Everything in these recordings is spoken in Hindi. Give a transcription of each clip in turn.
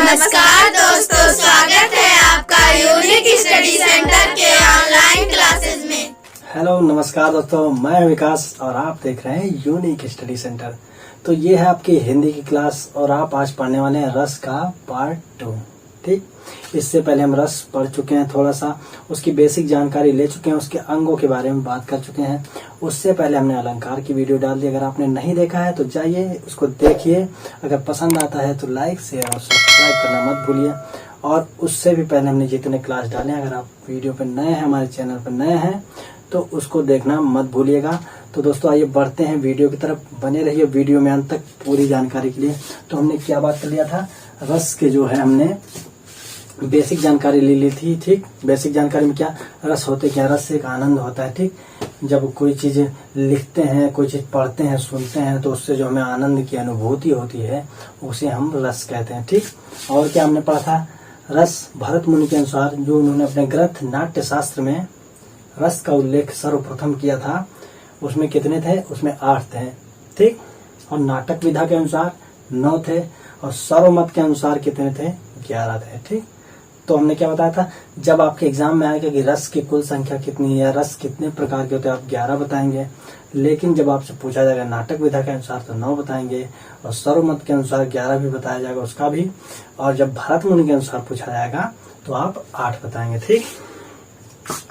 नमस्कार दोस्तों, स्वागत है आपका यूनिक स्टडी सेंटर के ऑनलाइन क्लासेस में। हेलो नमस्कार दोस्तों, मैं विकास और आप देख रहे हैं यूनिक स्टडी सेंटर। तो ये है आपकी हिंदी की क्लास और आप आज पढ़ने वाले हैं रस का पार्ट 2। ठीक, इससे पहले हम रस पढ़ चुके हैं, थोड़ा सा उसकी बेसिक जानकारी ले चुके हैं, उसके अंगों के बारे में बात कर चुके हैं। उससे पहले हमने अलंकार की वीडियो डाल दी। अगर आपने नहीं देखा है तो जाइए उसको देखिए। अगर पसंद आता है तो लाइक शेयर और सब्सक्राइब करना मत भूलिए। और उससे भी पहले हमने जितने क्लास डाले हैं, अगर आप वीडियो पर नए हैं, हमारे चैनल पर नए हैं, तो उसको देखना मत भूलिएगा। तो दोस्तों आइए बढ़ते हैं वीडियो की तरफ, बने रहिए वीडियो में अंत तक पूरी जानकारी के लिए। तो हमने क्या बात कर लिया था, रस के जो है हमने बेसिक जानकारी ले ली थी। ठीक, बेसिक जानकारी में क्या रस होते क्या, रस एक आनंद होता है। ठीक, जब कोई चीज लिखते हैं, कोई चीज पढ़ते हैं, सुनते हैं, तो उससे जो हमें आनंद की अनुभूति होती है उसे हम रस कहते हैं। ठीक, और क्या हमने पढ़ा था, रस भरत मुनि के अनुसार जो उन्होंने अपने ग्रंथ नाट्य शास्त्र में रस का उल्लेख सर्वप्रथम किया था, उसमें कितने थे, उसमें 8 थे। ठीक, और नाटक विधा के अनुसार 9 थे और सर्वमत के अनुसार कितने थे, 11 थे। ठीक, तो हमने क्या बताया था, जब आपके एग्जाम में आएगा कि रस की कुल संख्या कितनी है या रस कितने प्रकार के होते हैं, आप 11 बताएंगे। लेकिन जब आपसे पूछा जाएगा नाटक विधा के अनुसार तो 9 बताएंगे और सर्वमत के अनुसार 11 भी बताया जाएगा उसका भी। और जब भरत मुनि के अनुसार पूछा जाएगा तो आप 8 बताएंगे। ठीक,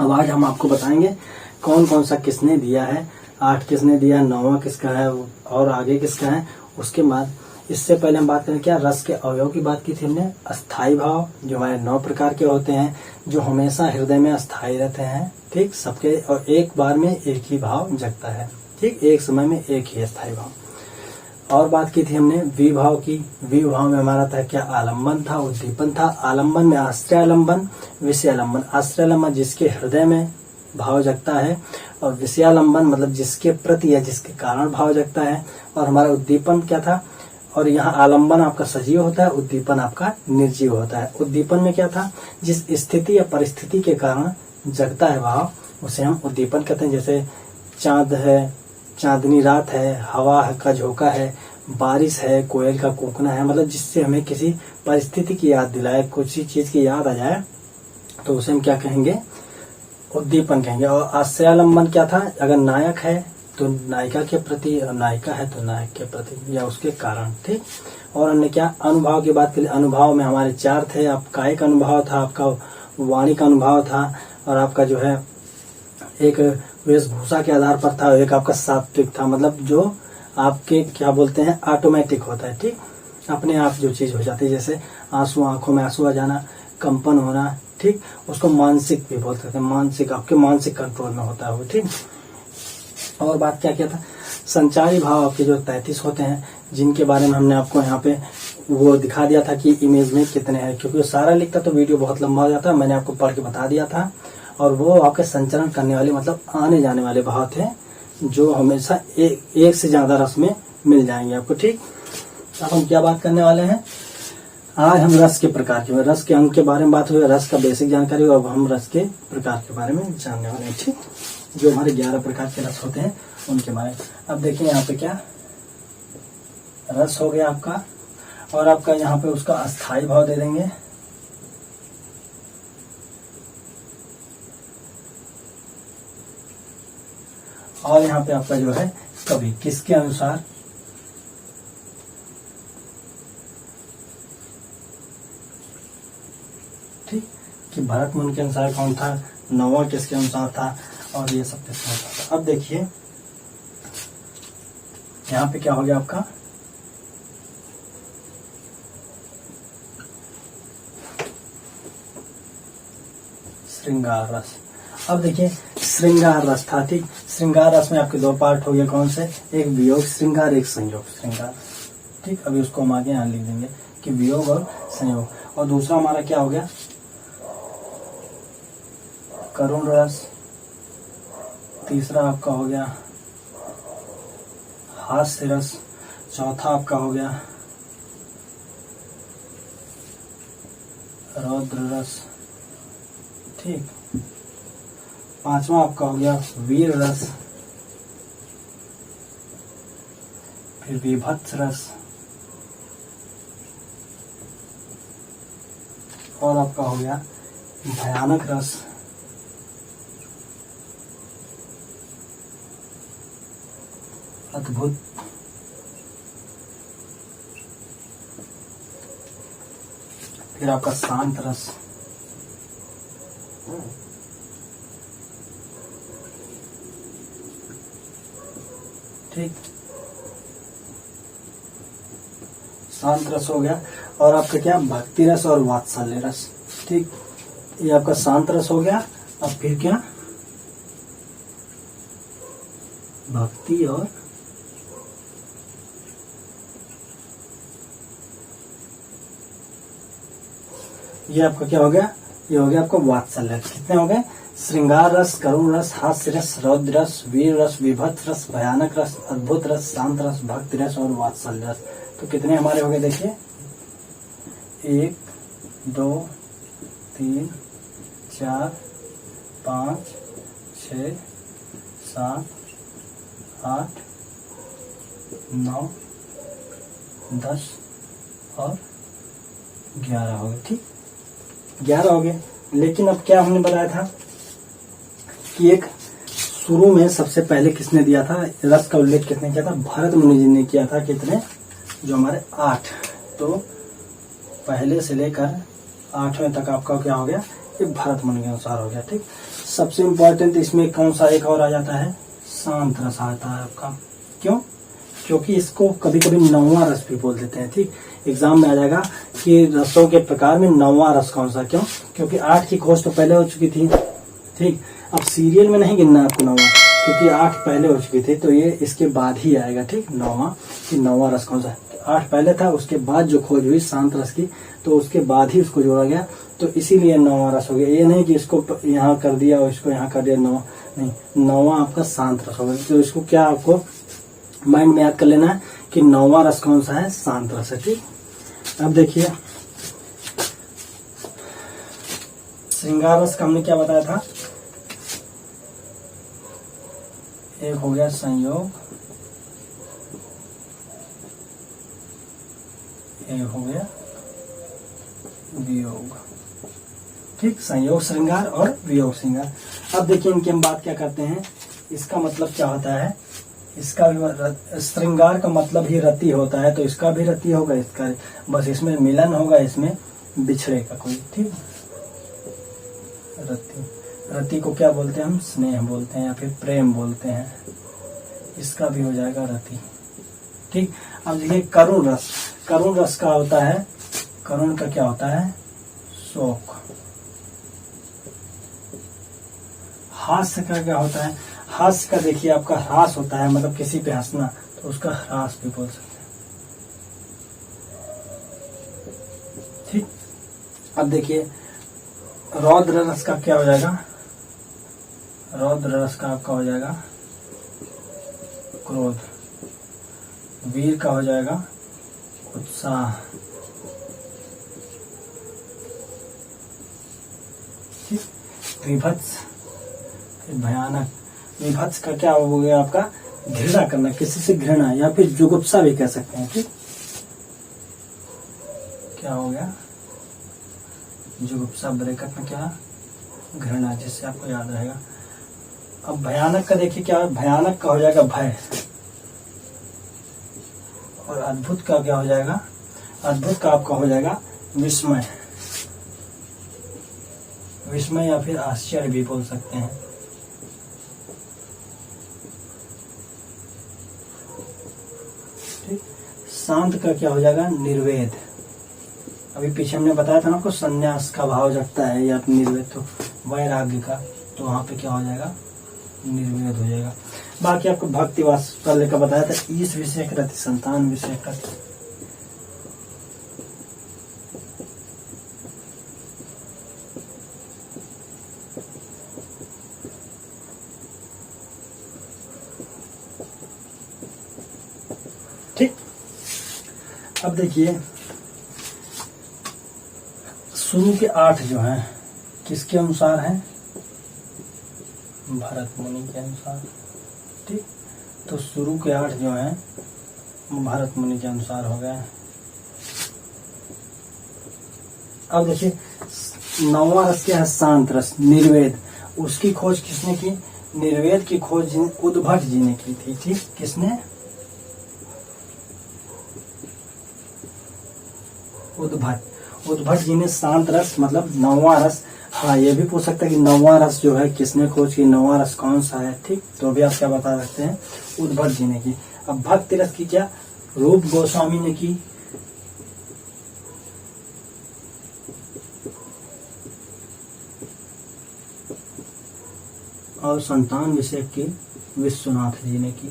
अब आज हम आपको बताएंगे कौन कौन सा किसने दिया है, 8 किसने दिया, 9वां किसका है और आगे किसका है। उसके बाद इससे पहले हम बात करें क्या, रस के अवयव की बात की थी हमने। अस्थाई भाव जो हमारे 9 प्रकार के होते हैं, जो हमेशा हृदय में अस्थाई रहते हैं। ठीक, सबके, और एक बार में एक ही भाव जगता है। ठीक, एक समय में एक ही अस्थाई भाव। और बात की थी हमने विभाव की। विभाव में हमारा था क्या, आलम्बन था, उद्दीपन था। आलम्बन में आश्रय आलम्बन, विषय आलम्बन। आश्रय आलम्बन जिसके हृदय में भाव जगता है, और विषयालंबन मतलब जिसके प्रति या जिसके कारण भाव जगता है। और हमारा उद्दीपन क्या था, और यहाँ आलम्बन आपका सजीव होता है, उद्दीपन आपका निर्जीव होता है। उद्दीपन में क्या था, जिस स्थिति या परिस्थिति के कारण जगता है भाव, उसे हम उद्दीपन कहते हैं। जैसे चांद है, चांदनी रात है, हवा का झोंका है, बारिश है, कोयल का कूकना है, मतलब जिससे हमें किसी परिस्थिति की याद दिलाए, कुछ चीज की याद आ जाए, तो उसे हम क्या कहेंगे, उद्दीपन कहेंगे। और आश्रयालंबन क्या था, अगर नायक है तो नायिका के प्रति, और नायिका है तो नायक के प्रति या उसके कारण। ठीक, और हमने क्या अनुभाव की बात की। अनुभाव में हमारे 4 थे। आप कायिक अनुभव था, आपका वाणी का अनुभव था, और आपका जो है एक वेशभूषा के आधार पर था, एक आपका सात्विक था, मतलब जो आपके क्या बोलते हैं ऑटोमेटिक होता है। ठीक, अपने आप जो चीज हो जाती है, जैसे आंसू, आंखों में आंसू आ जाना, कंपन होना। ठीक, उसको मानसिक भी बोल सकते हैं, मानसिक, आपके मानसिक कंट्रोल में होता है वो। ठीक, और बात क्या किया था, संचारी भाव आपके जो 33 होते हैं, जिनके बारे में हमने आपको यहाँ पे वो दिखा दिया था कि इमेज में कितने हैं, क्योंकि सारा लिखता तो वीडियो बहुत लंबा हो जाता है। मैंने आपको पढ़ के बता दिया था। और वो आपके संचरण करने वाले, मतलब आने जाने वाले भाव थे, जो हमेशा एक से ज्यादा रस में मिल जाएंगे आपको। ठीक, अब हम क्या बात करने वाले हैं, आज हम रस के प्रकार के, रस के अंग के बारे में बात हुई, रस का बेसिक जानकारी। अब हम रस के प्रकार के बारे में जानने वाले हैं। ठीक, जो हमारे 11 प्रकार के रस होते हैं उनके बारे में। अब देखिए यहाँ पे क्या रस हो गया आपका, और आपका यहाँ पे उसका अस्थाई भाव दे देंगे। और यहाँ पे आपका जो है कवि, किसके अनुसार, ठीक, कि भरत मुनि के अनुसार कौन था, 9वां किसके अनुसार था, और ये सब किसके अनुसार था। अब देखिए यहाँ पे क्या हो गया आपका, श्रृंगार रस। अब देखिए श्रृंगार रस था। ठीक, श्रृंगार रस में आपके 2 पार्ट हो गए, कौन से, एक वियोग श्रृंगार, एक संयोग श्रृंगार। ठीक, अभी उसको हम आगे यहाँ लिख देंगे कि वियोग और संयोग। और दूसरा हमारा क्या हो गया, करुण रस। तीसरा आपका हो गया हास्य रस। चौथा आपका हो गया रौद्र रस। ठीक, 5वां आपका हो गया वीर रस, फिर विभत्स रस, और आपका हो गया भयानक रस, अद्भुत, फिर आपका शांत रस, ठीक, शांत रस हो गया। और आपका क्या भक्ति रस और वात्सल्य रस, ठीक, ये आपका शांत रस हो गया। अब फिर क्या भक्ति और ये आपका क्या हो गया, ये हो गया आपका वात्सल्य। कितने हो गए, श्रृंगार रस, करुण रस, हास्य रस, रौद्र रस, वीर रस, विभत्स रस, भयानक रस, अद्भुत रस, शांत रस, भक्ति रस और वात्सल्य रस। तो कितने हमारे हो गए देखिए, 1 2 3 4 5 6 7 8 9 10 और 11 हो गए, ठीक, 11 हो गए। लेकिन अब क्या हमने बताया था कि एक शुरू में सबसे पहले किसने दिया था, रस का उल्लेख किसने किया था, भरत मुनि जी ने किया था। कितने, जो हमारे 8। तो पहले से लेकर 8वें तक आपका क्या हो गया, ये भरत मुनि के अनुसार हो गया, ठीक। सबसे इम्पोर्टेंट इसमें कौन सा एक और आ जाता है, शांत रस आता है आपका। क्यों, क्योंकि इसको कभी कभी 9वां रस भी बोल देते हैं, ठीक। एग्जाम में आ जाएगा कि रसों के प्रकार में 9वां रस कौन सा, क्यों, क्योंकि 8 की खोज तो पहले हो चुकी थी, ठीक। अब सीरियल में नहीं गिनना आपको 9वां, क्योंकि 8 पहले हो चुकी थी, तो ये इसके बाद ही आएगा, ठीक, 9वां, कि 9वां रस कौन सा है। 8 पहले था, उसके बाद जो खोज हुई शांत रस की, तो उसके बाद ही उसको जोड़ा गया, तो इसीलिए 9वां रस हो गया। ये नहीं कि इसको यहाँ कर दिया और इसको यहाँ कर दिया, 9 नहीं, 9वां आपका शांत रस हो गया। तो इसको क्या आपको माइंड में याद कर लेना है कि 9वां रस कौन सा है, शांत रस है, ठीक। अब देखिए श्रृंगार रस का हमने क्या बताया था, एक हो गया संयोग, एक हो गया वियोग, ठीक, संयोग श्रृंगार और वियोग श्रृंगार। अब देखिए इनकी हम बात क्या करते हैं, इसका मतलब क्या होता है, इसका भी श्रृंगार का मतलब ही रति होता है, तो इसका भी रति होगा, इसका बस इसमें मिलन होगा, इसमें बिछड़ेगा कोई, ठीक। रति, रति को क्या बोलते हैं हम, स्नेह बोलते हैं या फिर प्रेम बोलते हैं, इसका भी हो जाएगा रति, ठीक। अब देखिए करुण रस, करुण रस का होता है, करुण का क्या होता है, शोक। हास्य का क्या होता है, हास्य का देखिए आपका ह्रास होता है, मतलब किसी पे हंसना, तो उसका ह्रास भी बोल सकते हैं, ठीक। अब देखिए रौद्र रस का क्या हो जाएगा, रौद्र रस का आपका हो जाएगा क्रोध, वीर का हो जाएगा उत्साह, ठीक। विभत्स, भयानक, विभत्स का क्या हो गया आपका, घृणा करना, किसी से घृणा या फिर जुगुप्सा भी कह सकते हैं, ठीक। क्या हो गया, जुगुप्सा, ब्रैकेट में क्या, घृणा, जिससे आपको याद रहेगा। अब भयानक का देखिए क्या, भयानक का हो जाएगा भय, और अद्भुत का क्या हो जाएगा, अद्भुत का आपका हो जाएगा विस्मय, विस्मय या फिर आश्चर्य भी बोल सकते हैं, ठीक। शांत का क्या हो जाएगा, निर्वेद, अभी पीछे हमने बताया था ना आपको, संन्यास का भाव जगता है या निर्वेद, तो वैराग्य का, तो वहां पे क्या हो जाएगा, निर्वेद हो जाएगा। बाकी आपको भक्ति वात्सल्य का बताया था, ईश विषय रति, संतान विषय का, ठीक। अब देखिए शुरू के 8 जो हैं किसके अनुसार हैं, भरत मुनि के अनुसार, ठीक। तो शुरू के 8 जो हैं भरत मुनि के अनुसार हो गए। अब देखिए 9वां रस क्या है, शांत रस, निर्वेद। उसकी खोज किसने की? निर्वेद की खोज उद्भट जी ने की थी। ठीक, किसने? उद्भट जी ने शांत रस मतलब 9वां रस। हाँ, ये भी पूछ सकता है कि 9वां रस जो है किसने खोज की, 9वां रस कौन सा है। ठीक, तो भी आप क्या बता सकते हैं, उद्भट जी ने की। अब भक्ति रस की क्या, रूप गोस्वामी ने की। और संतान विषय की विश्वनाथ जी ने की।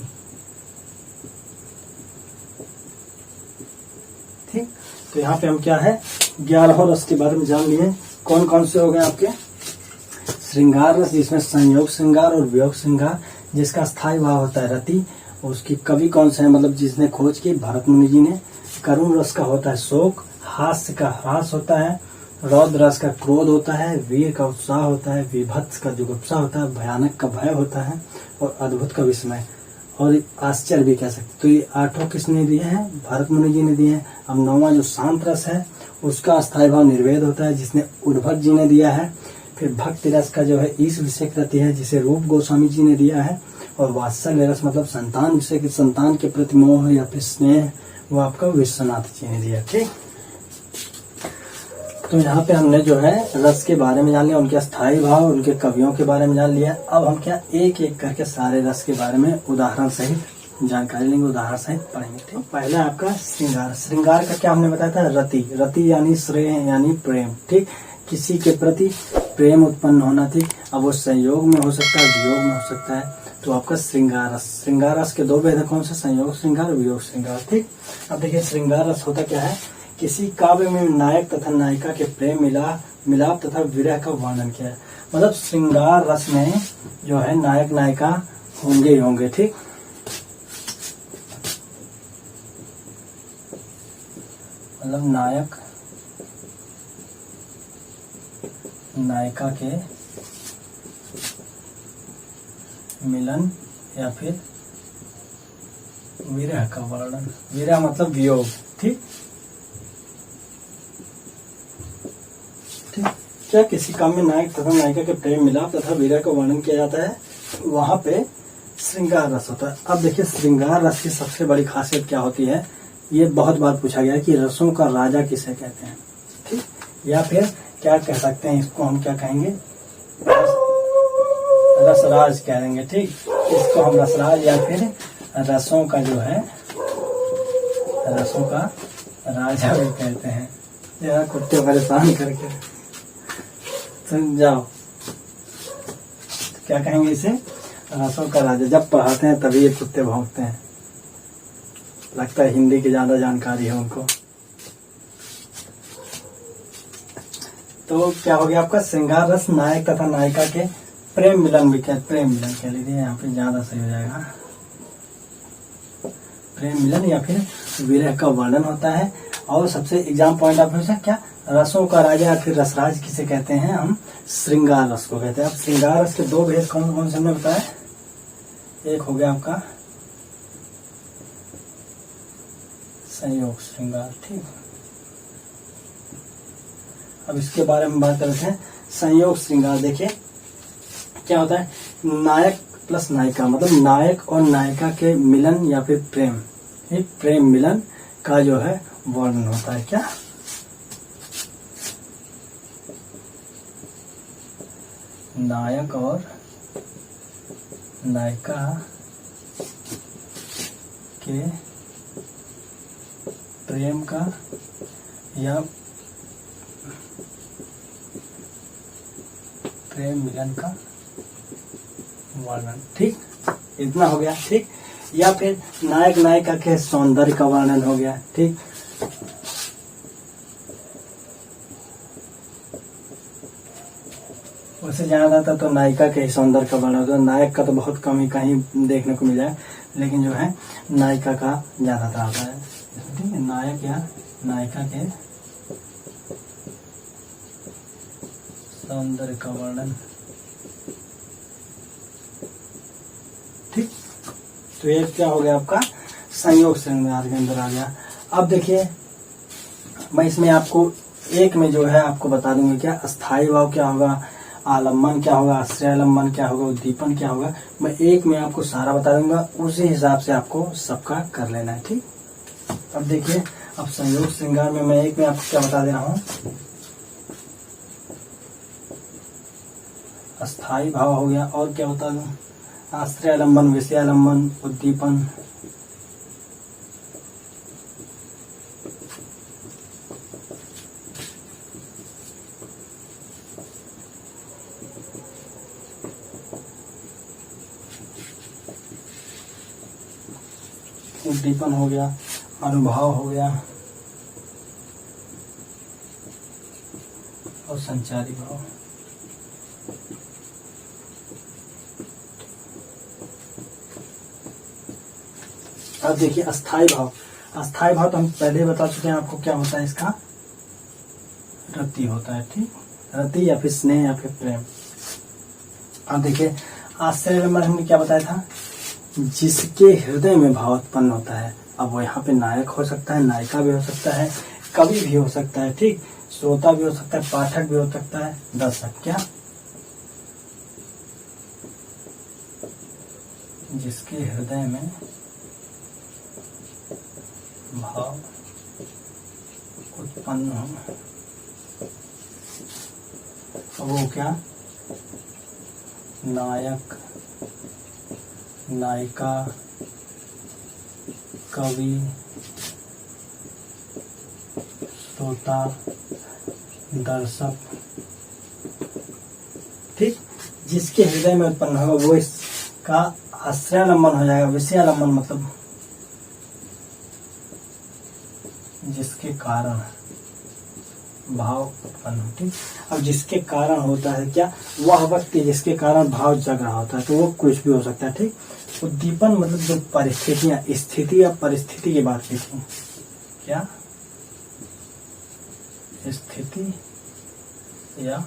ठीक, तो यहाँ पे हम क्या है, 11 रस के बारे में जान लिए। कौन कौन से हो गए आपके? श्रृंगार रस, जिसमें संयोग श्रृंगार और वियोग श्रृंगार, जिसका स्थायी भाव होता है रति। उसकी कवि कौन से हैं, मतलब जिसने खोज की, भरत मुनि जी ने। करुण रस का होता है शोक, हास्य का ह्रास होता है, रौद्र रस का क्रोध होता है, वीर का उत्साह होता है, विभत्स का जुगुप्सा होता है, भयानक का भय होता है, और अद्भुत का विस्मय, और आश्चर्य भी कह सकते। तो ये 8 किसने दिए हैं? भरत मुनि जी ने दिए हैं। अब 9वां जो शांत रस है उसका स्थायी भाव निर्वेद होता है, जिसने उद्भट जी ने दिया है। फिर भक्ति रस का जो है ईश विषय कृति है, जिसे रूप गोस्वामी जी ने दिया है। और वात्सल्य रस मतलब संतान विषय की, संतान के प्रति मोह या फिर स्नेह, वो आपका विश्वनाथ जी ने दिया। ठीक, तो यहाँ पे हमने जो है रस के बारे में जान लिया, उनके स्थायी भाव, उनके कवियों के बारे में जान लिया। अब हम क्या एक एक करके सारे रस के बारे में उदाहरण सहित जानकारी लेंगे, उदाहरण सहित पढ़ेंगे। ठीक, पहला आपका श्रृंगार। श्रृंगार का क्या हमने बताया था? रति। रति यानी श्रेय यानी प्रेम। ठीक, किसी के प्रति प्रेम उत्पन्न होना। ठीक, अब वो संयोग में हो सकता है, वियोग में हो सकता है। तो आपका श्रृंगार रस। श्रृंगार रस के 2 भेद कौन से? संयोग श्रृंगार, वियोग श्रृंगार। ठीक, अब देखिए श्रृंगार रस होता क्या है, किसी काव्य में नायक तथा नायिका के प्रेम मिलाप तथा विरह का वर्णन किया है। मतलब श्रृंगार रस में जो है नायक नायिका होंगे ही होंगे। ठीक, मतलब नायक नायिका के मिलन या फिर विरह का वर्णन। विरह मतलब वियोग। ठीक, क्या किसी काम में नायक तथा नायिका के प्रेम मिलाप तथा विरह का वर्णन किया जाता है, वहां पे श्रृंगार रस होता है। अब देखिए श्रृंगार रस की सबसे बड़ी खासियत क्या होती है, ये बहुत बार पूछा गया है कि रसों का राजा किसे कहते हैं। ठीक, या फिर क्या कह सकते हैं, इसको हम क्या कहेंगे, रसराज कह देंगे। ठीक, इसको हम रसराज या फिर रसों का जो है, रसों का राजा भी कहते हैं। यार कुत्ते परेशान करके समझाओ, क्या कहेंगे इसे? रसों का राजा। जब पढ़ाते हैं तभी ये कुत्ते भौंकते हैं, लगता है हिंदी की ज्यादा जानकारी है उनको। तो क्या हो गया आपका श्रृंगार रस, नायक तथा नायिका के प्रेम मिलन भी प्रेम मिलन कह लीजिए, यहाँ पे ज्यादा सही हो जाएगा। प्रेम मिलन या फिर विरह का वर्णन होता है। और सबसे एग्जाम पॉइंट ऑफ व्यू से क्या, रसों का राजा या फिर रसराज किसे कहते हैं? हम श्रृंगार रस को कहते हैं। अब श्रृंगार रस के 2 भेद कौन कौन से हमने बताया? एक हो गया आपका संयोग श्रृंगार। ठीक, अब इसके बारे में बात करते हैं। संयोग श्रृंगार देखिए क्या होता है, नायक प्लस नायिका, मतलब नायक और नायिका के मिलन या फिर प्रेम, प्रेम मिलन का जो है वर्णन होता है। क्या नायक और नायिका के प्रेम का या प्रेम मिलन का वर्णन। ठीक, इतना हो गया। ठीक, या फिर नायक नायिका के सौंदर्य का वर्णन हो गया। ठीक, उससे ज्यादा था तो नायिका के ही सौंदर्य का वर्णन होता है। नायक का तो बहुत कम ही कहीं देखने को मिला है, लेकिन जो है नायिका का ज्यादातर आता है। ठीक है, नायक या नायिका के सौंदर्य का वर्णन। ठीक, तो ये क्या हो गया आपका संयोग श्रृंगार के अंदर आ गया। अब देखिए मैं इसमें आपको एक में जो है आपको बता दूंगा क्या अस्थाई भाव क्या होगा, आलम्बन क्या होगा, आश्रयालंबन क्या होगा, उद्दीपन क्या होगा। मैं एक में आपको सारा बता दूंगा, उसी हिसाब से आपको सबका कर लेना है। ठीक, अब देखिए, अब संयोग श्रृंगार में मैं एक में आपको क्या बता दे रहा हूँ, अस्थाई भाव हो गया, और क्या बता दूं, आश्रयालंबन, विषयालंबन, उद्दीपन, उद्दीपन हो गया, अनुभाव हो गया, और संचारी भाव। अब देखिए अस्थाई भाव, अस्थाई भाव तो हम पहले ही बता चुके हैं आपको क्या होता है, इसका रति होता है। ठीक, रति या फिर स्नेह या फिर प्रेम। अब देखिए आश्रयालंबन हमने क्या बताया था, जिसके हृदय में भाव उत्पन्न होता है। अब वो यहाँ पे नायक हो सकता है, नायिका भी हो सकता है, कवि भी हो सकता है, ठीक, श्रोता भी हो सकता है, पाठक भी हो सकता है, दर्शक, क्या, जिसके हृदय में भाव उत्पन्न हो, वो क्या, नायक, नायिका, कवि, श्रोता, दर्शक। ठीक, जिसके हृदय में उत्पन्न होगा वो इसका आश्रयालंबन हो जाएगा। विषयालंबन मतलब जिसके कारण भाव उत्पन्न हो। ठीक, अब जिसके कारण होता है क्या, वह व्यक्ति जिसके कारण भाव जग रहा होता है, तो वो कुछ भी हो सकता है। ठीक, उद्दीपन मतलब जो परिस्थितियां, स्थिति या परिस्थिति की बात की थी, क्या, स्थिति या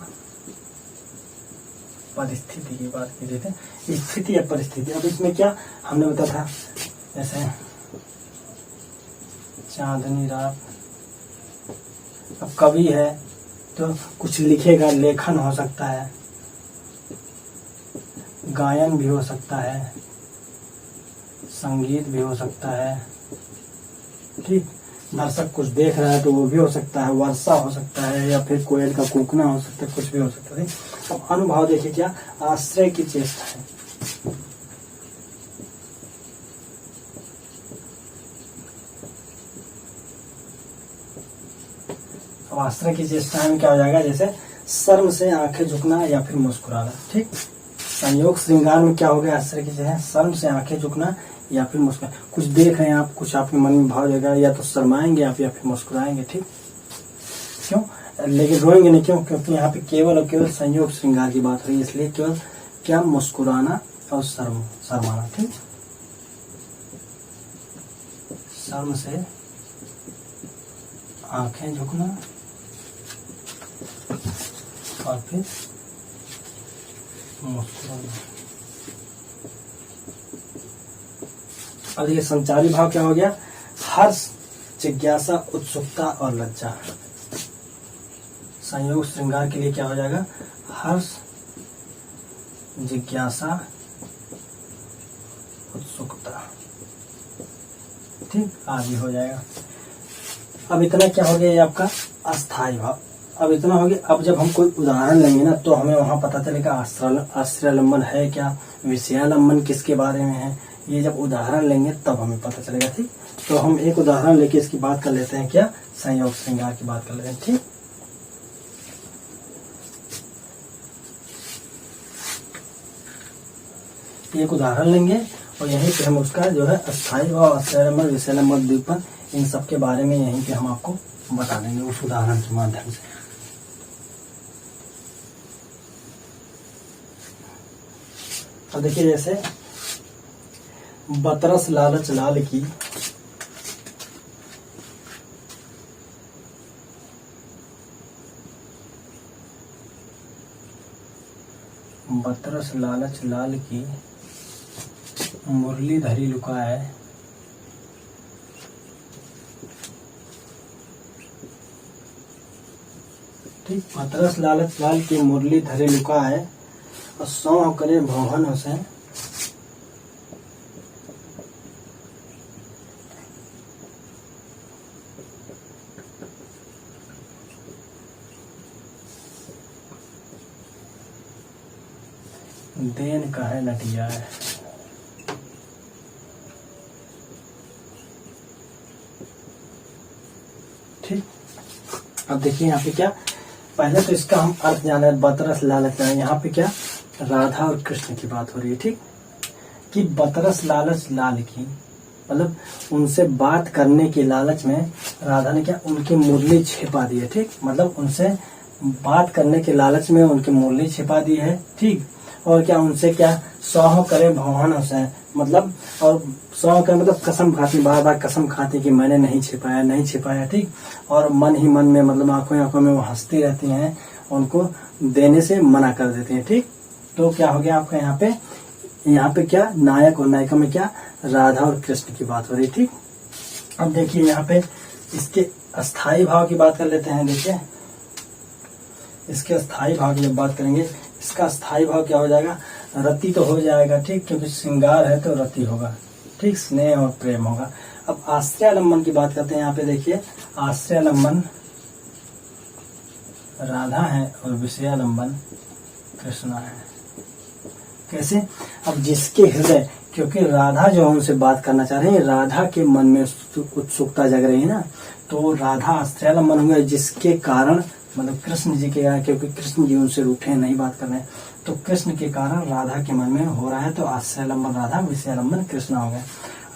परिस्थिति की बात की थी, स्थिति या परिस्थिति। अब इसमें क्या हमने बताया था, जैसे चांदनी रात। अब कवि है तो कुछ लिखेगा, लेखन हो सकता है, गायन भी हो सकता है, संगीत भी हो सकता है। ठीक, दर्शक कुछ देख रहा है तो वो भी हो सकता है, वर्षा हो सकता है, या फिर कोयल का कूकना हो सकता है, कुछ भी हो सकता है। अब अनुभव देखिए क्या, आश्रय की चेष्टा है। अब आश्रय की चेष्टा में क्या हो जाएगा, जैसे शर्म से आंखें झुकना या फिर मुस्कुराना। ठीक, संयोग श्रृंगार में क्या हो गया, आश्रय की चेष्टा, शर्म से आंखें झुकना या फिर मुस्कुरा, कुछ देख रहे हैं आप, कुछ आपके मन में भाव जाएगा, या तो शर्माएंगे आप या फिर मुस्कुराएंगे। ठीक, क्यों, लेकिन रोएंगे नहीं, क्यों, क्योंकि यहाँ पे केवल और केवल संयोग श्रृंगार की बात हो रही है, इसलिए केवल क्या, मुस्कुराना और शर्माना। ठीक, शर्म से आंखें झुकना और फिर मुस्कुराना। अब ये संचारी भाव क्या हो गया, हर्ष, जिज्ञासा, उत्सुकता और लज्जा। संयोग श्रृंगार के लिए क्या हो जाएगा, हर्ष, जिज्ञासा, उत्सुकता। ठीक, आदि हो जाएगा। अब इतना क्या हो गया, ये आपका अस्थाई भाव। अब इतना हो गया। अब जब हम कोई उदाहरण लेंगे ना, तो हमें वहां पता चलेगा आश्रयालंबन है क्या, विषयालंबन किसके बारे में है। ये जब उदाहरण लेंगे तब हमें पता चलेगा। ठीक, तो हम एक उदाहरण लेके इसकी बात कर लेते हैं, क्या, संयोग श्रृंगार की बात कर लेते हैं। ठीक, एक उदाहरण लेंगे और यहीं पे हम उसका जो है अस्थाई भाव, आश्रयालंबन, विषयालंबन, उद्दीपन, इन सब के बारे में यहीं पे हम आपको बता देंगे उस उदाहरण के माध्यम से। तो देखिए, जैसे बतरस लालच लाल की, बतरस लालच लाल की, मुरली धरी लुकाए, ठीक। बतरस लालच लाल की मुरली धरे लुका है, और सौ करे भवन हुसैन। देन का है नटिया है। ठीक। अब देखिए यहाँ पे क्या, पहले तो इसका हम अर्थ जाने, बतरस लालच लाल, यहाँ पे क्या राधा और कृष्ण की बात हो रही है। ठीक, कि बतरस लालच लाल की मतलब उनसे बात करने के लालच में राधा ने क्या उनकी मुरली छिपा दी है। ठीक, मतलब उनसे बात करने के लालच में उनकी मुरली छिपा दी है। ठीक, और क्या उनसे क्या सौह करे भवन हुसैन, मतलब और सौह करे मतलब कसम खाती, बार बार कसम खाती कि मैंने नहीं छिपाया नहीं छिपाया। ठीक, और मन ही मन में मतलब आंखों आंखों में वो हंसती रहती हैं, उनको देने से मना कर देती हैं। ठीक, तो क्या हो गया आपका यहाँ पे क्या नायक और नायिका में क्या राधा और कृष्ण की बात हो रही। ठीक, अब देखिए यहाँ पे इसके अस्थाई भाव की बात कर लेते हैं। देखिए इसके अस्थाई भाव की जब बात करेंगे, इसका अस्थाई भाव क्या हो जाएगा, रति तो हो जाएगा। ठीक, क्योंकि श्रृंगार है तो रति होगा। ठीक, स्नेह और प्रेम होगा। अब आश्रयालंबन की बात करते हैं। यहाँ पे देखिए आश्रयालंबन राधा है और विषयालंबन कृष्ण है। कैसे, अब जिसके हृदय, क्योंकि राधा जो उनसे बात करना चाह रहे हैं, राधा के मन में उत्सुकता जग रही है ना, तो राधा आश्रयालंबन हुए, जिसके कारण मतलब कृष्ण जी के कारण, क्योंकि कृष्ण जी उनसे रूठे नहीं बात कर रहे हैं, तो कृष्ण के कारण राधा के मन में हो रहा है, तो आश्रयालंबन राधा विषयालंबन कृष्ण हो गए।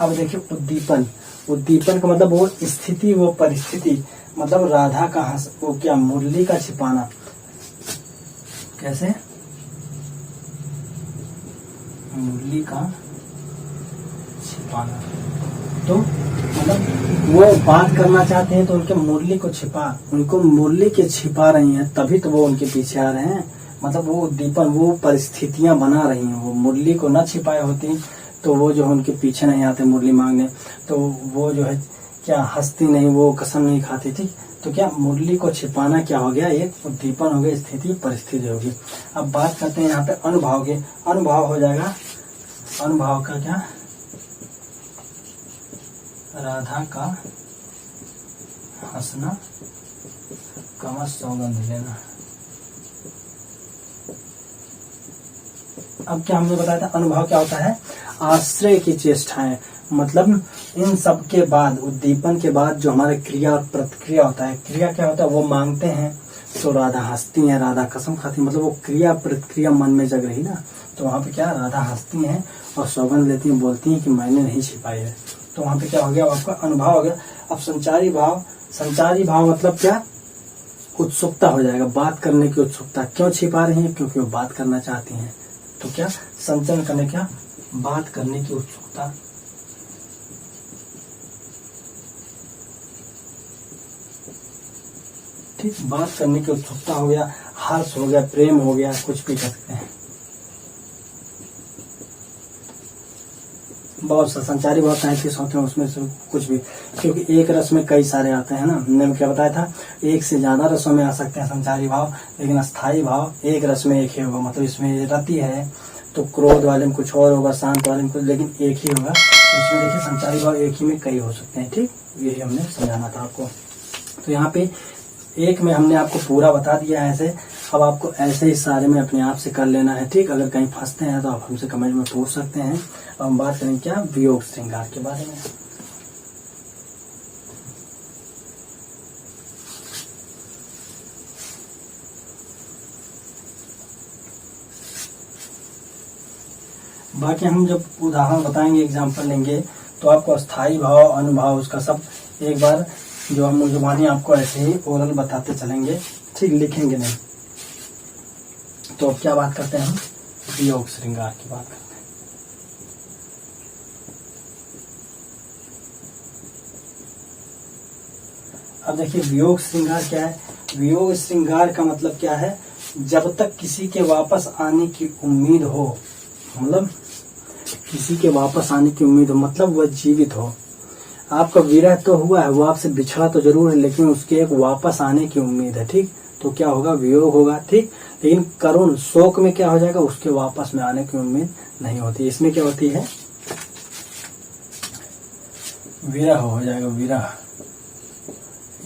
अब देखिए उद्दीपन, उद्दीपन का मतलब वो स्थिति वो परिस्थिति, मतलब राधा का वो क्या मुरली का छिपाना। कैसे, मुरली का छिपाना, तो मतलब वो बात करना चाहते हैं तो उनके मुरली को उनको मुरली के छिपा रही हैं, तभी तो वो उनके पीछे आ रहे हैं। मतलब वो उद्दीपन वो परिस्थितियां बना रही हैं, वो मुरली को न छिपाए होती तो वो जो उनके पीछे नहीं आते मुरली मांगने, तो वो जो है क्या हंसती नहीं, वो कसम नहीं खाती थी। तो क्या मुरली को छिपाना क्या हो गया, एक उद्दीपन हो गया, स्थिति परिस्थिति होगी। अब बात करते हैं यहाँ पे अनुभाव के। अनुभाव हो जाएगा, अनुभाव का क्या, राधा का हंसना कमर सौगंध लेना। अब क्या हमने बताया था, अनुभव क्या होता है, आश्रय की चेष्टाएं, मतलब इन सब के बाद उद्दीपन के बाद जो हमारे क्रिया और प्रतिक्रिया होता है। क्रिया क्या होता है, वो मांगते हैं तो राधा हंसती है, राधा कसम खाती, मतलब वो क्रिया प्रतिक्रिया मन में जग रही ना, तो वहां पे क्या राधा हंसती हैं और सौगंध लेती हैं, बोलती हैं कि मैंने नहीं छिपाई है। तो वहां पे क्या हो गया, आपका अनुभव हो गया। अब संचारी भाव, संचारी भाव मतलब क्या, उत्सुकता हो जाएगा, बात करने की उत्सुकता। क्यों छिपा रही है, क्योंकि वो बात करना चाहती हैं। तो क्या संचरण करने, क्या बात करने की उत्सुकता। ठीक, बात करने की उत्सुकता हो गया, हर्ष हो गया, प्रेम हो गया, कुछ भी कह सकते हैं। बहुत सा संचारी भाव 33 होते हैं, उसमें से कुछ भी, क्योंकि एक रस में कई सारे आते हैं ना, हमने क्या बताया था, एक से ज्यादा रसों में आ सकते हैं संचारी भाव, लेकिन अस्थाई भाव एक रस में एक ही होगा। मतलब इसमें रति है तो क्रोध वाले में कुछ और होगा, शांत वाले में कुछ, लेकिन एक ही होगा। इसमें देखिए संचारी भाव एक ही में कई हो सकते हैं। ठीक, यही हमने समझाना था आपको। तो यहाँ पे एक में हमने आपको पूरा बता दिया है ऐसे। अब आपको ऐसे ही सारे में अपने आप से कर लेना है। ठीक, अगर कहीं फंसते हैं तो आप हमसे कमेंट में पूछ सकते हैं। अब हम बात करेंगे क्या, वियोग श्रृंगार के बारे में। बाकी हम जब उदाहरण बताएंगे, एग्जाम्पल लेंगे, तो आपको अस्थाई भाव, अनुभाव, उसका सब एक बार जो हम जुबानी आपको ऐसे ही ओरल बताते चलेंगे। ठीक, लिखेंगे नहीं। तो अब क्या बात करते हैं हम, वियोग श्रृंगार की बात करते हैं। अब देखिए वियोग श्रृंगार क्या है। वियोग श्रृंगार का मतलब क्या है, जब तक किसी के वापस आने की उम्मीद हो, मतलब किसी के वापस आने की उम्मीद हो, मतलब वह जीवित हो। आपका विरह तो हुआ है, वो आपसे बिछड़ा तो जरूर है, लेकिन उसके एक वापस आने की उम्मीद है। ठीक, तो क्या होगा, वियोग होगा। ठीक, लेकिन करुण शोक में क्या हो जाएगा, उसके वापस में आने की उम्मीद नहीं होती। इसमें क्या होती है, विरह हो जाएगा, विरह,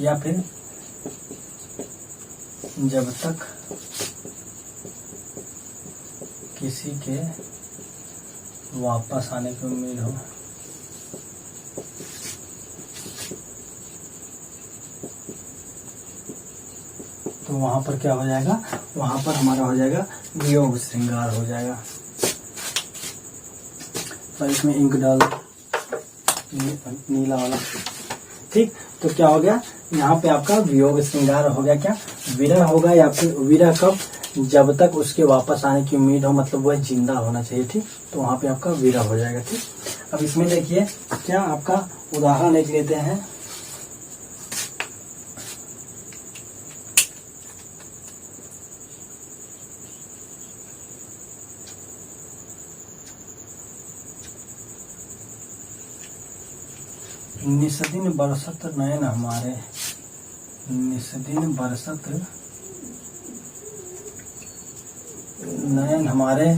या फिर जब तक किसी के वापस आने की उम्मीद हो। तो वहां पर क्या हो जाएगा, वहां पर हमारा हो जाएगा वियोग श्रृंगार हो जाएगा। पर इसमें इंक डाल नीला वाला। ठीक, तो क्या हो गया, यहाँ पे आपका वियोग श्रृंगार हो गया, क्या विरह होगा, या फिर विरह कब, जब तक उसके वापस आने की उम्मीद हो, मतलब वह जिंदा होना चाहिए। ठीक, तो वहां पे आपका विरह हो जाएगा। ठीक, अब इसमें देखिए क्या आपका उदाहरण लिख लेते हैं। निस्दिन बरसत नयन हमारे, निस्दिन बरसत नयन हमारे,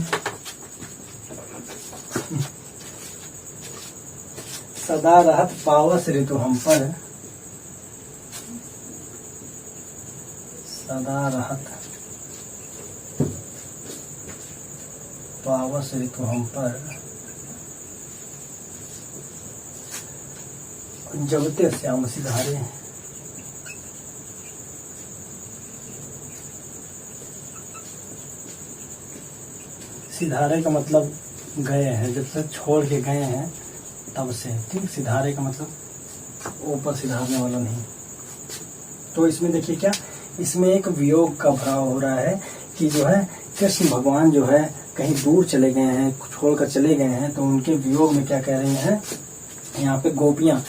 सदा रहत पावस ऋतु हम पर, सदा रहत पावस ऋतु हम पर, जबते श्याम सिधारे। सिधारे का मतलब गए हैं, जब से छोड़ के गए हैं तब से। ठीक, सिधारे का मतलब ऊपर सिधारने वाला नहीं। तो इसमें देखिए क्या, इसमें एक वियोग का भाव हो रहा है कि जो है कृष्ण भगवान जो है कहीं दूर चले गए हैं, छोड़कर चले गए हैं, तो उनके वियोग में क्या कह रही हैं, यहाँ पे गोपियां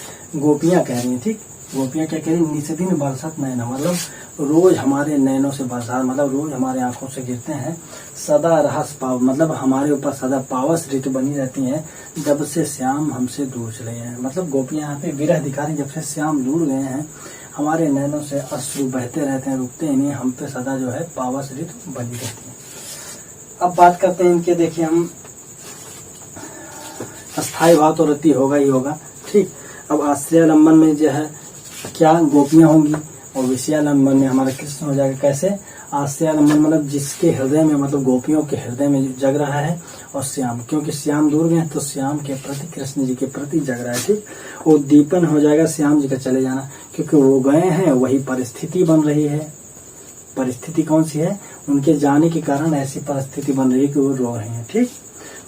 कह रही हैं। ठीक, गोपियां क्या कह रही हैं, निस्दिन बरसत नैना, मतलब रोज हमारे नैनों से बरसात, मतलब रोज हमारे आंखों से गिरते हैं। सदा रहस पाव, मतलब हमारे ऊपर सदा पावस ऋतु बनी रहती है, जब से श्याम हमसे दूर चले गए हैं। मतलब गोपियां यहाँ पे विरह दिखा रही, जब से श्याम दूर गए हैं हमारे नैनों से अश्रु बहते रहते हैं, रुकते ही नहीं, हम पे सदा जो है पावस ऋतु बनी रहती है। अब बात करते हैं इनके, देखिए हम अस्थायी भाव तो रति होगा ही होगा। ठीक, अब आश्रयालंबन में जो है क्या गोपियां होंगी, और विषयालंबन में हमारा कृष्ण हो जाएगा। कैसे, आश्रयालंबन मतलब जिसके हृदय में, मतलब गोपियों के हृदय में जग रहा है, और श्याम, क्योंकि श्याम दूर गए तो श्याम के प्रति, कृष्ण जी के प्रति जग रहा है। ठीक, वो दीपन हो जाएगा श्याम जी का चले जाना, क्योंकि वो गए हैं, वही परिस्थिति बन रही है। परिस्थिति कौन सी है, उनके जाने के कारण ऐसी परिस्थिति बन रही है कि वो रो रहे हैं। ठीक,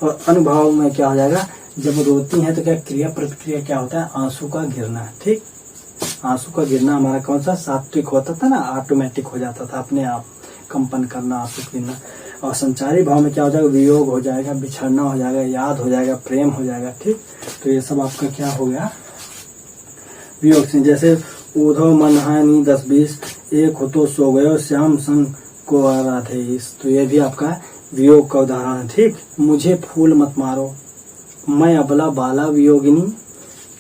और अनुभव में क्या हो जाएगा, जब रोती हैं तो क्या क्रिया प्रतिक्रिया क्या होता है, आंसू का गिरना। ठीक, आंसू का गिरना हमारा कौन सा सात्विक होता था ना, ऑटोमेटिक हो जाता था, अपने आप कंपन करना, आंसू गिरना। और संचारी भाव में क्या हो जाएगा, वियोग हो जाएगा, बिछड़ना हो जाएगा, याद हो जाएगा, प्रेम हो जाएगा। ठीक, तो ये सब आपका क्या हो गया, वियोग से। जैसे उधो मन हानि 10-20, एक हो तो सो गयो श्याम संग को आराधे, तो ये भी आपका वियोग का उदाहरण है। ठीक, मुझे फूल मत मारो, मैं अबला बाला वियोगिनी,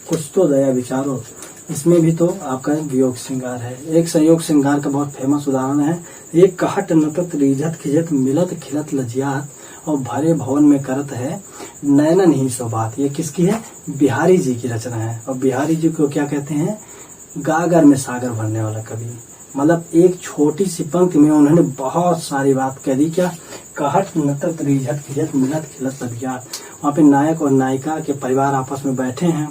कुछ तो दया विचारो, इसमें भी तो आपका वियोग श्रृंगार है। एक संयोग श्रृंगार का बहुत फेमस उदाहरण है, एक कहट नतत रिझत खिजत मिलत खिलत लजियात, और भरे भवन में करत है नयनन ही सो बात। ये किसकी है, बिहारी जी की रचना है। और बिहारी जी को क्या कहते हैं, गागर में सागर भरने वाला कवि। मतलब एक छोटी सी पंक्ति में उन्होंने बहुत सारी बात कह दी। क्या, कहट नतत रिझत खिजत मिलत खिलत लजियात, वहाँ पे नायक और नायिका के परिवार आपस में बैठे हैं,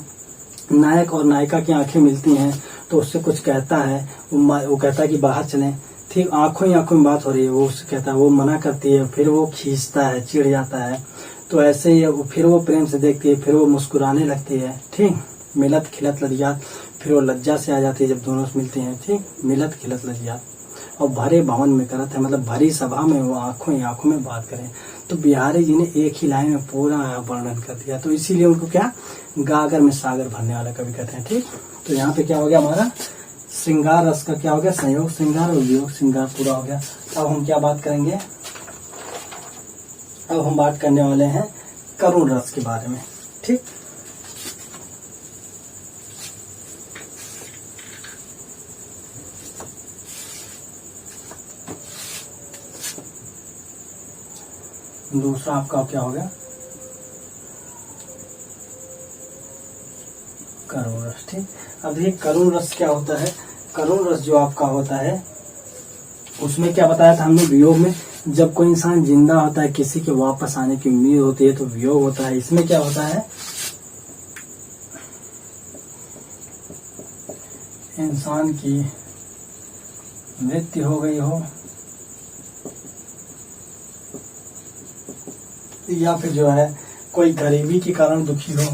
नायक और नायिका की आंखें मिलती हैं, तो उससे कुछ कहता है, वो कहता है कि बाहर चलें। ठीक, आंखों ही आंखों में बात हो रही है, वो उससे कहता है, वो मना करती है, फिर वो खींचता है, चिढ़ जाता है। तो ऐसे ही फिर वो प्रेम से देखती है, फिर वो मुस्कुराने लगती है। ठीक, मिलत खिलत लजियात, फिर वो लज्जा से आ जाती है जब दोनों से मिलती हैं। ठीक, मिलत खिलत लजियात, और भरे भवन में करत है, मतलब भरी सभा में वो आंखों ही आंखों में बात करें। तो बिहारी जी ने एक ही लाइन में पूरा वर्णन कर दिया, तो इसीलिए उनको क्या, गागर में सागर भरने वाला कवि कहते हैं। ठीक, तो यहाँ पे क्या हो गया, हमारा श्रृंगार रस का क्या हो गया, संयोग श्रृंगार और वियोग श्रृंगार पूरा हो गया। अब हम क्या बात करेंगे, अब हम बात करने वाले हैं करुण रस के बारे में। ठीक, दूसरा आपका क्या हो गया, करुण रस। ठीक, अब देखिए करुण रस क्या होता है। करुण रस जो आपका होता है उसमें क्या बताया था हमने, वियोग में जब कोई इंसान जिंदा होता है, किसी के वापस आने की उम्मीद होती है तो वियोग होता है। इसमें क्या होता है, इंसान की मृत्यु हो गई हो या फिर जो है कोई गरीबी के कारण दुखी हो,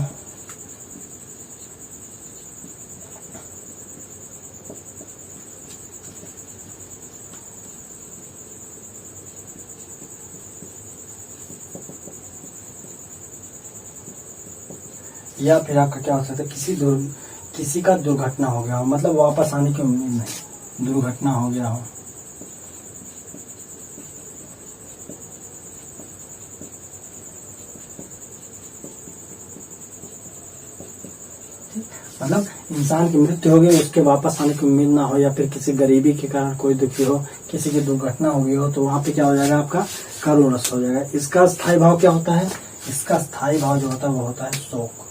या फिर आपका क्या हो सकता है, किसी का दुर्घटना हो गया हो, मतलब वापस आने की उम्मीद नहीं, दुर्घटना हो गया हो। मतलब इंसान की मृत्यु हो गई, उसके वापस आने की उम्मीद ना हो, या फिर किसी गरीबी के कारण कोई दुखी हो, किसी की दुर्घटना हो गई हो, तो वहां पे क्या हो जाएगा, आपका करुण रस हो जाएगा। इसका स्थायी भाव क्या होता है, इसका स्थायी भाव जो होता है वो होता है शोक।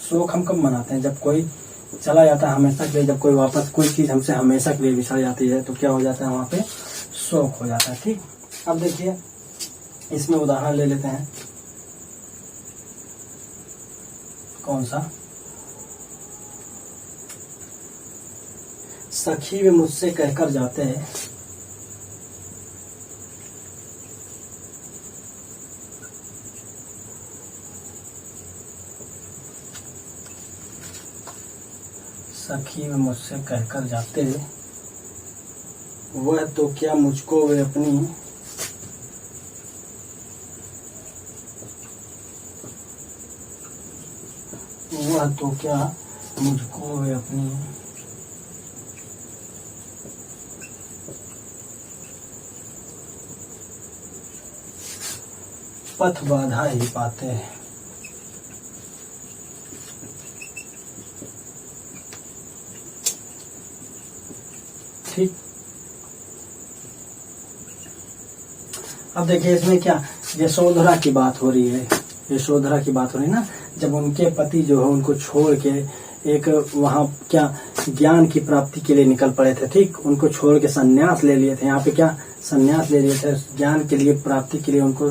शोक हम कब मनाते हैं, जब कोई चला जाता है हमेशा के लिए, जब कोई वापस कोई चीज हमसे हमेशा के लिए बिछड़ जाती है तो क्या हो जाता है, वहां पे शोक हो जाता है। ठीक, अब देखिए इसमें उदाहरण ले लेते हैं, कौन सा, सखी वे मुझसे कहकर जाते हैं, सखी वे मुझसे कहकर जाते, वह तो क्या मुझको वे अपनी वह तो क्या मुझको वे अपनी पथ बाधा ही पाते हैं। ठीक, अब देखिए इसमें क्या, यशोधरा की बात हो रही है, यशोधरा की बात हो रही है ना, जब उनके पति जो है उनको छोड़ के एक वहां क्या ज्ञान की प्राप्ति के लिए निकल पड़े थे। ठीक, उनको छोड़ के संन्यास ले लिए थे, यहाँ पे क्या संन्यास ले लिए थे, ज्ञान के लिए प्राप्ति के लिए उनको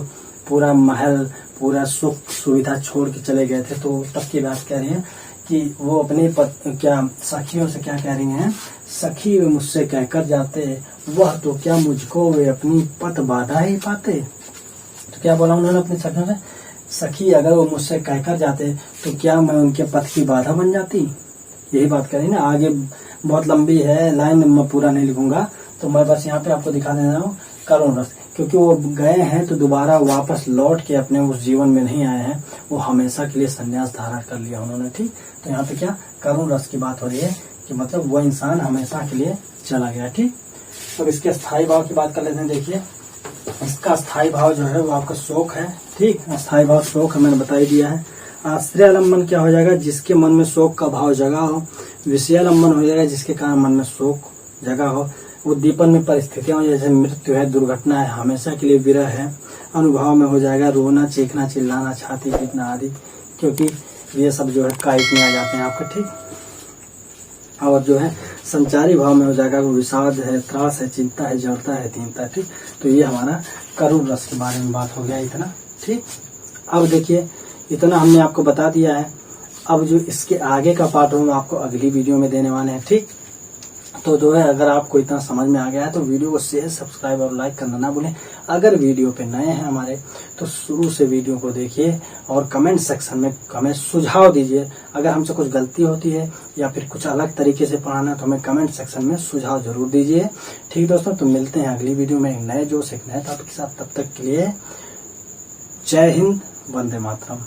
पूरा महल पूरा सुख सुविधा छोड़ के चले गए थे। तो तब की बात कह रही है कि वो अपने क्या सखियों से क्या कह रही हैं, सखी वे मुझसे कहकर जाते, वह तो क्या मुझको वे अपनी पथ बाधा ही पाते। तो क्या बोला उन्होंने अपनी सखियों से, सखी अगर वो मुझसे कहकर जाते तो क्या मैं उनके पथ की बाधा बन जाती। यही बात करें ना, आगे बहुत लंबी है लाइन, मैं पूरा नहीं लिखूंगा, तो मैं बस यहाँ पे आपको दिखा दे रहा हूँ करुण रस, क्योंकि वो गए हैं तो दोबारा वापस लौट के अपने उस जीवन में नहीं आए हैं, वो हमेशा के लिए संन्यास धारण कर लिया उन्होंने। ठीक, तो यहाँ पे क्या करुण रस की बात हो रही है कि मतलब वो इंसान हमेशा के लिए चला गया। ठीक, तो इसके स्थायी भाव की बात कर लेते हैं। देखिए इसका स्थायी भाव जो है वो आपका शोक है। ठीक, स्थायी भाव शोक है, मैंने बता ही दिया है। आश्रयालंबन क्या हो जाएगा, जिसके मन में शोक का भाव जगा हो। विषयालंबन हो जाएगा, जिसके कारण मन में शोक जगा हो। उद्दीपन में परिस्थितियां जैसे मृत्यु है, दुर्घटना है, हमेशा के लिए विरह है। अनुभव में हो जाएगा रोना, चीखना, चिल्लाना, छाती पीटना आदि, क्योंकि ये सब जो है काइट में आ जाते हैं आपका। ठीक, और जो है संचारी भाव में हो जाएगा वो विषाद है, त्रास है, चिंता है, जड़ता है, दीनता। ठीक, तो ये हमारा करुण रस के बारे में बात हो गया इतना। ठीक, अब देखिए इतना हमने आपको बता दिया है। अब जो इसके आगे का पार्ट हम आपको अगली वीडियो में देने वाले हैं। ठीक, तो जो है अगर आपको इतना समझ में आ गया है तो वीडियो को शेयर, सब्सक्राइब और लाइक करना ना भूलें। अगर वीडियो पे नए हैं हमारे तो शुरू से वीडियो को देखिए और कमेंट सेक्शन में हमें सुझाव दीजिए। अगर हमसे कुछ गलती होती है या फिर कुछ अलग तरीके से पढ़ाना तो हमें कमेंट सेक्शन में सुझाव जरूर दीजिए। ठीक दोस्तों, तो मिलते हैं अगली वीडियो में एक नए जोश, एक नए टॉपिक के साथ। तब तक के लिए जय हिंद, वंदे मातरम।